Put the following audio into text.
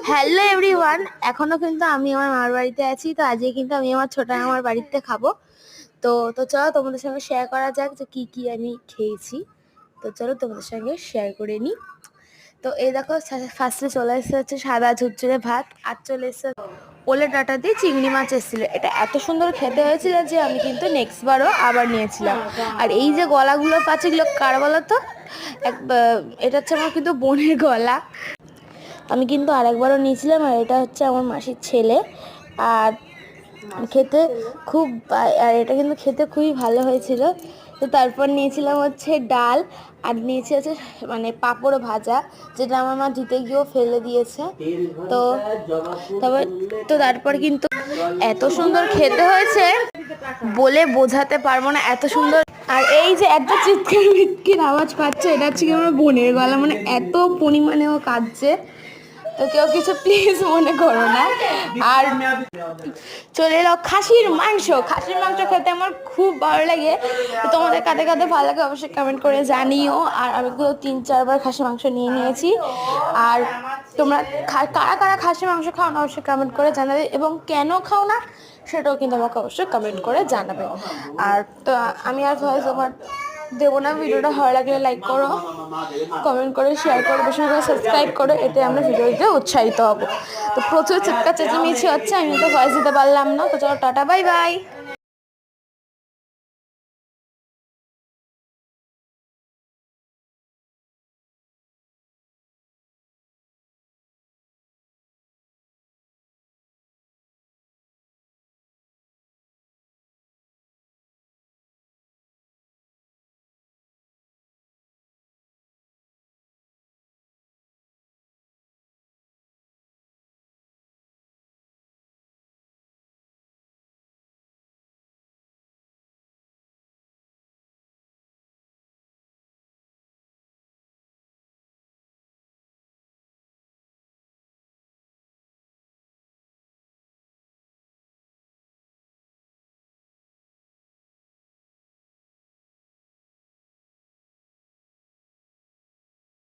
Hello everyone, এখনো কিন্তু আমি আমার মামার বাড়িতে আছি। তো আজকে কিন্তু আমি আমার ছোট মামার বাড়িতে খাবো। তো চলো তোমাদের সঙ্গে শেয়ার করা যাক যে কি কি আমি খেয়েছি। তো চলো তোমাদের সঙ্গে শেয়ার করে নিই। তো এই দেখো, ফার্স্টে চলে এসেছে হচ্ছে সাদা ঝুরঝুরে ভাত, আর চলে এসেছে ওলে ডাঁটা দিয়ে চিংড়ি মাছ এসেছিলো। এটা এত সুন্দর খেতে হয়েছিল যে আমি কিন্তু নেক্সট বারও আবার নিয়েছিলাম। আর এই যে গলাগুলো পাচ্ছে, এগুলো কার বলো তো? এটা হচ্ছে আমার কিন্তু বোনের গলা। আমি কিন্তু আরেকবারও নিয়েছিলাম, আর এটা হচ্ছে আমার মাসির ছেলে। আর খেতে খুব আর এটা কিন্তু খেতে খুবই ভালো হয়েছিল। তো তারপর নিয়েছিলাম হচ্ছে ডাল, আর নিয়েছি হচ্ছে মানে পাঁপড় ভাজা, যেটা আমার মা দিতে গিয়েও ফেলে দিয়েছে। তো তারপর কিন্তু এত সুন্দর খেতে হয়েছে, বলে বোঝাতে পারবো না, এত সুন্দর। আর এই যে এত চিৎকার মিৎকির আওয়াজ পাচ্ছে, এটা হচ্ছে কি আমার বোনের গলা, মানে এত পরিমাণে ও কাঁদছে। তো কেউ কিছু প্লিজ মনে করো না। আর চলে এলো খাসির মাংস। খাসির মাংস খেতে আমার খুব ভালো লাগে। তো তোমাদের কাদের কাদের ভালো লাগে অবশ্যই কমেন্ট করে জানিও। আর আমি তো 3-4 বার খাসির মাংস নিয়ে নিয়েছি। আর তোমরা কারা কারা খাসির মাংস খাও না অবশ্যই কমেন্ট করে জানাবে, এবং কেন খাও না সেটাও কিন্তু আমাকে অবশ্যই কমেন্ট করে জানাবে। আর তো আমি আর ভয়েস ওভার দেবো না। ভিডিওটা ভালো লাগলে লাইক করো, কমেন্ট করে শেয়ার করো, বেশি করে সাবস্ক্রাইব করো, এতে আমরা ভিডিও দিতে উৎসাহিত হব। তো প্রচুর চিৎকার চেঁচামেচি হচ্ছে, আমি তো ভয়েস দিতে পারলাম না। তো চলো টাটা, বাই বাই।